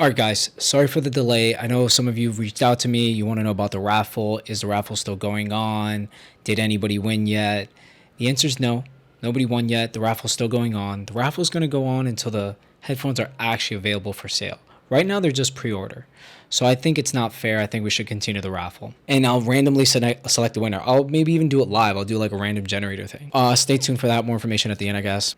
Alright guys, sorry for the delay. I know some of you have reached out to me. You want to know about the raffle. Is the raffle still going on? Did anybody win yet? The answer is no. Nobody won yet. The raffle's still going on. The raffle is going to go on until the headphones are actually available for sale. Right now they're just pre-order. So I think it's not fair. I think we should continue the raffle. And I'll randomly select the winner. I'll maybe even do it live. I'll do like a random generator thing. Stay tuned for that. More information at the end, I guess.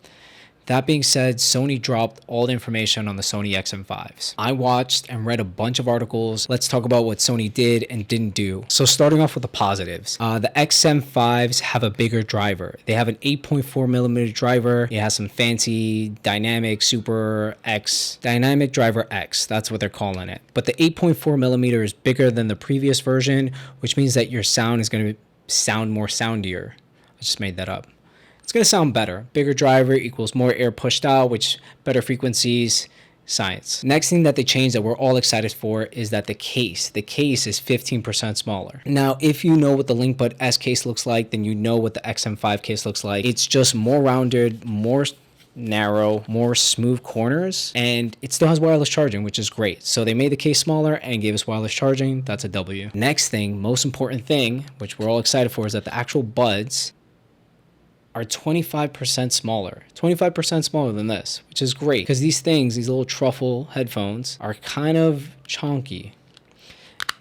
That being said, Sony dropped all the information on the Sony XM5s. I watched and read a bunch of articles. Let's talk about what Sony did and didn't do. So starting off with the positives, the XM5s have a bigger driver. They have an 8.4 millimeter driver. It has some fancy dynamic driver X. That's what they're calling it. But the 8.4 millimeter is bigger than the previous version, which means that your sound is going to sound more soundier. I just made that up. It's going to sound better. Bigger driver equals more air pushed out, which better frequencies, science. Next thing that they changed that we're all excited for is that the case is 15% smaller. Now, if you know what the LinkBud S case looks like, then you know what the XM5 case looks like. It's just more rounded, more narrow, more smooth corners, and it still has wireless charging, which is great. So they made the case smaller and gave us wireless charging. That's a W. Next thing, most important thing, which we're all excited for, is that the actual buds are 25% smaller. 25% smaller than this, which is great because these little truffle headphones are kind of chunky.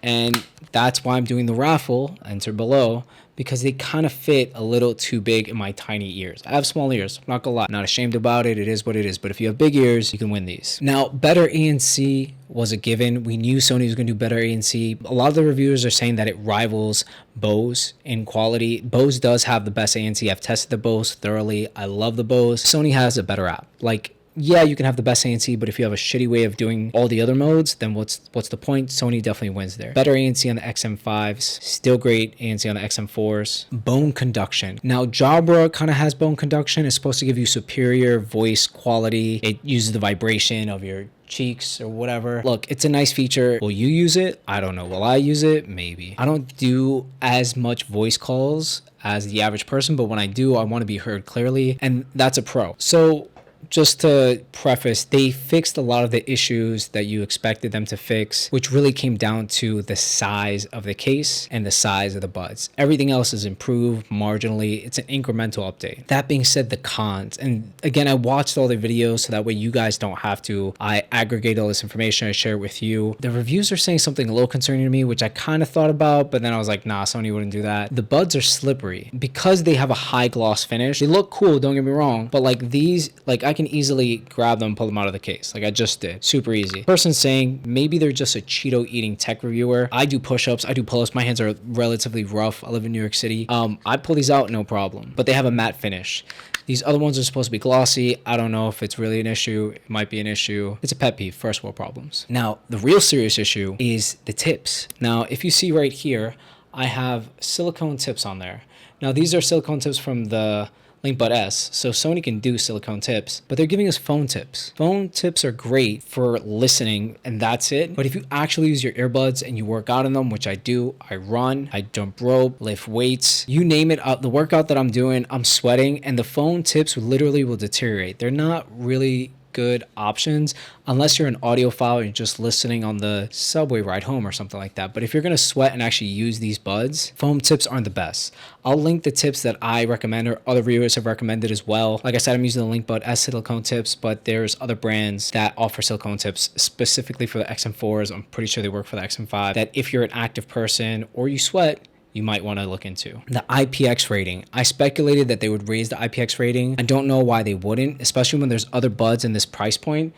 And that's why I'm doing the raffle, enter below, because they kind of fit a little too big in my tiny ears. I have small ears, not gonna lie. Not ashamed about it. It is what it is. But if you have big ears, you can win these. Now, better ANC was a given. We knew Sony was gonna do better ANC. A lot of the reviewers are saying that it rivals Bose in quality. Bose does have the best ANC. I've tested the Bose thoroughly. I love the Bose. Sony has a better app. Like, yeah, you can have the best ANC, but if you have a shitty way of doing all the other modes, then what's the point? Sony definitely wins there. Better ANC on the XM5s, still great ANC on the XM4s. Bone conduction. Now, Jabra kind of has bone conduction. It's supposed to give you superior voice quality. It uses the vibration of your cheeks or whatever. Look, it's a nice feature. Will you use it? I don't know. Will I use it? Maybe. I don't do as much voice calls as the average person, but when I do, I want to be heard clearly, and that's a pro. So just to preface, they fixed a lot of the issues that you expected them to fix, which really came down to the size of the case and the size of the buds. Everything else is improved marginally. It's an incremental update. That being said, the cons, and again, I watched all the videos so that way you guys don't have to. I aggregate all this information, I share it with you. The reviews are saying something a little concerning to me, which I kind of thought about, but then I was like, nah, Sony wouldn't do that. The buds are slippery because they have a high gloss finish. They look cool, don't get me wrong, but like these, like I can easily grab them and pull them out of the case like I just did. Super easy. Person saying maybe they're just a Cheeto eating tech reviewer. I do push-ups, I do pull-ups. My hands are relatively rough. I live in New York City. I pull these out no problem, but they have a matte finish. These other ones are supposed to be glossy. I don't know if it's really an issue. It might be an issue. It's a pet peeve, first world problems. Now, the real serious issue is the tips. Now, if you see right here, I have silicone tips on there. Now, these are silicone tips from the LinkBud S, so Sony can do silicone tips, but they're giving us phone tips. Phone tips are great for listening, and that's it. But if you actually use your earbuds and you work out in them, which I do, I run, I jump rope, lift weights, you name it, the workout that I'm doing, I'm sweating, and the phone tips literally will deteriorate. They're not really good options unless you're an audiophile and you're just listening on the subway ride home or something like that. But if you're going to sweat and actually use these buds, foam tips aren't the best. I'll link the tips that I recommend or other reviewers have recommended as well. Like I said, I'm using the LinkBud S silicone tips, but there's other brands that offer silicone tips specifically for the XM4s. I'm pretty sure they work for the XM5, that if you're an active person or you sweat, you might want to look into. The IPX rating. I speculated that they would raise the IPX rating. I don't know why they wouldn't, especially when there's other buds in this price point,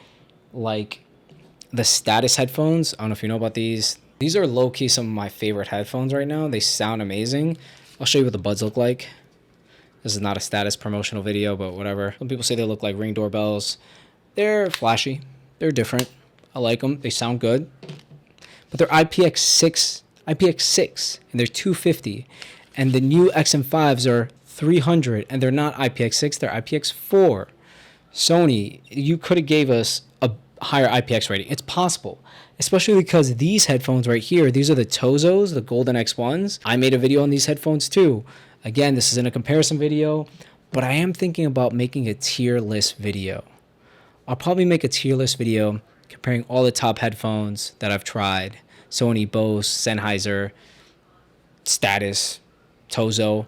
like the Status headphones. I don't know if you know about these. These are low-key some of my favorite headphones right now. They sound amazing. I'll show you what the buds look like. This is not a Status promotional video, but whatever. Some people say they look like Ring doorbells. They're flashy. They're different. I like them. They sound good. But they're IPX6, and they're $250, and the new XM5s are $300, and they're not IPX6, they're IPX4. Sony, you could have gave us a higher IPX rating. It's possible, especially because these headphones right here, these are the Tozos, the Golden X1s. I made a video on these headphones too. Again, this isn't a comparison video, but I am thinking about making a tier list video. I'll probably make a tier list video comparing all the top headphones that I've tried: Sony, Bose, Sennheiser, Status, Tozo.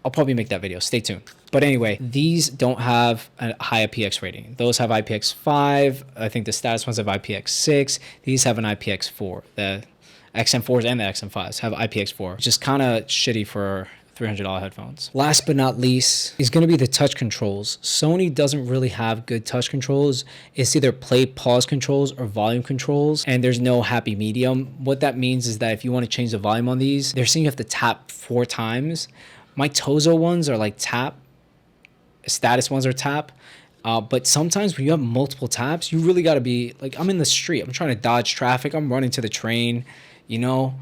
I'll probably make that video. Stay tuned. But anyway, these don't have a high IPX rating. Those have IPX5. I think the Status ones have IPX6. These have an IPX4. The XM4s and the XM5s have IPX4, which is kind of shitty for $300 headphones. Last but not least is going to be the touch controls. Sony doesn't really have good touch controls. It's either play pause controls or volume controls, and there's no happy medium. What that means is that if you want to change the volume on these, they're saying you have to tap 4 times. My Tozo ones are like tap. Status ones are tap. But sometimes when you have multiple taps, you really got to be like, I'm in the street. I'm trying to dodge traffic. I'm running to the train, you know.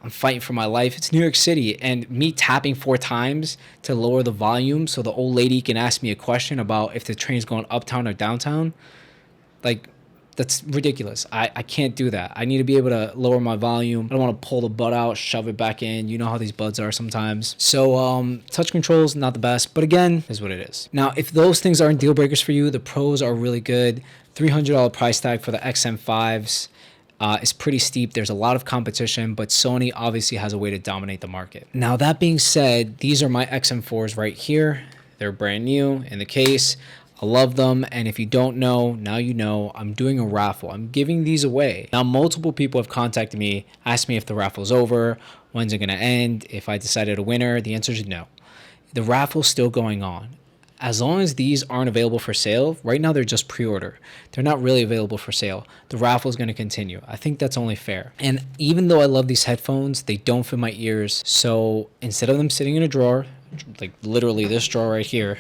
I'm fighting for my life. It's New York City, and me tapping 4 times to lower the volume so the old lady can ask me a question about if the train's going uptown or downtown, like, that's ridiculous. I can't do that. I need to be able to lower my volume. I don't want to pull the bud out, shove it back in. You know how these buds are sometimes. So touch controls, not the best, but again, is what it is. Now, if those things aren't deal breakers for you, the pros are really good. $300 price tag for the XM5s. Is pretty steep. There's a lot of competition, but Sony obviously has a way to dominate the market. Now, that being said, these are my XM4s right here. They're brand new in the case. I love them, and if you don't know, now you know. I'm doing a raffle. I'm giving these away. Now, multiple people have contacted me, asked me if the raffle's over, when's it gonna end, if I decided a winner. The answer is no. The raffle's still going on. As long as these aren't available for sale, right now they're just pre-order. They're not really available for sale. The raffle is going to continue. I think that's only fair. And even though I love these headphones, they don't fit my ears. So instead of them sitting in a drawer, like literally this drawer right here,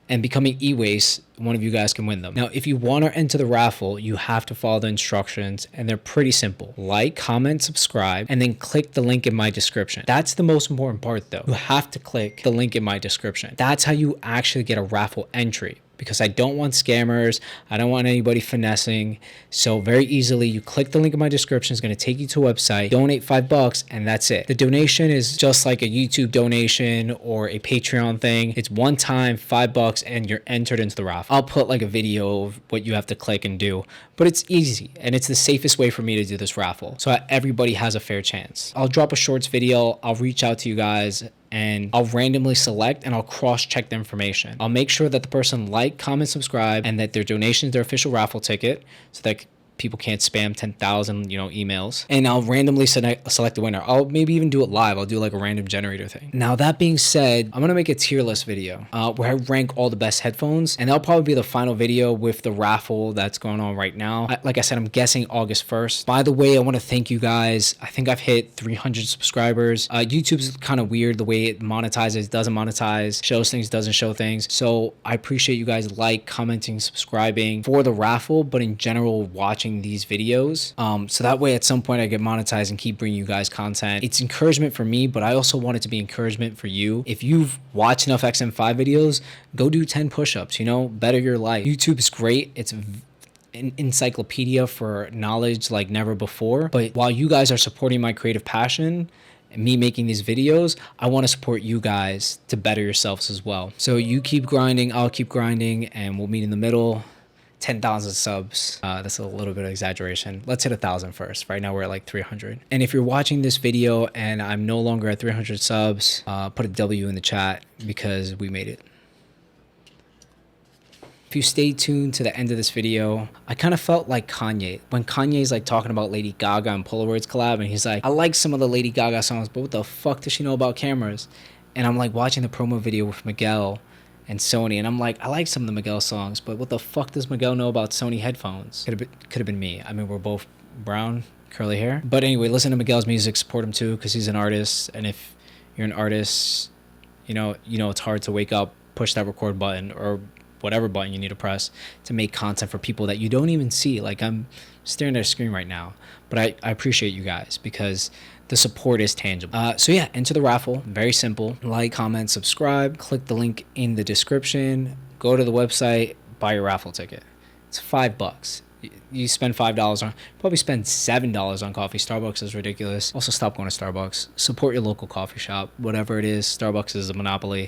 and becoming e-waste, one of you guys can win them. Now, if you want to enter the raffle, you have to follow the instructions, and they're pretty simple. Like, comment, subscribe, and then click the link in my description. That's the most important part, though. You have to click the link in my description. That's how you actually get a raffle entry, because I don't want scammers. I don't want anybody finessing. So very easily, you click the link in my description. It's going to take you to a website, donate $5, and that's it. The donation is just like a YouTube donation or a Patreon thing. It's one time, $5, and you're entered into the raffle. I'll put like a video of what you have to click and do, but it's easy, and it's the safest way for me to do this raffle, so everybody has a fair chance. I'll drop a shorts video. I'll reach out to you guys, and I'll randomly select, and I'll cross-check the information. I'll make sure that the person like, comment, subscribe, and that their donation is their official raffle ticket, so that people can't spam 10,000, emails. And I'll randomly select the winner. I'll maybe even do it live. I'll do like a random generator thing. Now, that being said, I'm gonna make a tier list video where I rank all the best headphones, and that'll probably be the final video with the raffle that's going on right now. Like I said, I'm guessing August 1st. By the way, I want to thank you guys. I think I've hit 300 subscribers. YouTube's kind of weird the way it monetizes, doesn't monetize, shows things, doesn't show things. So I appreciate you guys commenting, subscribing for the raffle, but in general, watching these videos, so that way at some point I get monetized and keep bringing you guys content. It's encouragement for me, but I also want it to be encouragement for you. If you've watched enough XM5 videos, go do 10 push-ups, better your life. YouTube is great. It's an encyclopedia for knowledge like never before. But while you guys are supporting my creative passion and me making these videos, I want to support you guys to better yourselves as well. So you keep grinding, I'll keep grinding, and we'll meet in the middle. 10,000 subs. That's a little bit of exaggeration. Let's hit 1,000 first. Right now we're at like 300. And if you're watching this video and I'm no longer at 300 subs, put a W in the chat because we made it. If you stay tuned to the end of this video, I kind of felt like Kanye. When Kanye's like talking about Lady Gaga and Polaroids collab, and he's like, I like some of the Lady Gaga songs, but what the fuck does she know about cameras? And I'm like watching the promo video with Miguel and Sony, and I'm like, I like some of the Miguel songs, but what the fuck does Miguel know about Sony headphones? Could have been me. I mean, we're both brown, curly hair. But anyway, listen to Miguel's music, support him too, because he's an artist. And if you're an artist, you know it's hard to wake up, push that record button or whatever button you need to press to make content for people that you don't even see. Like, I'm staring at a screen right now, but I appreciate you guys because the support is tangible. So yeah, enter the raffle. Very simple. Like, comment, subscribe. Click the link in the description. Go to the website. Buy your raffle ticket. It's $5. You spend $5 on, probably spend $7 on coffee. Starbucks is ridiculous. Also, stop going to Starbucks. Support your local coffee shop. Whatever it is, Starbucks is a monopoly.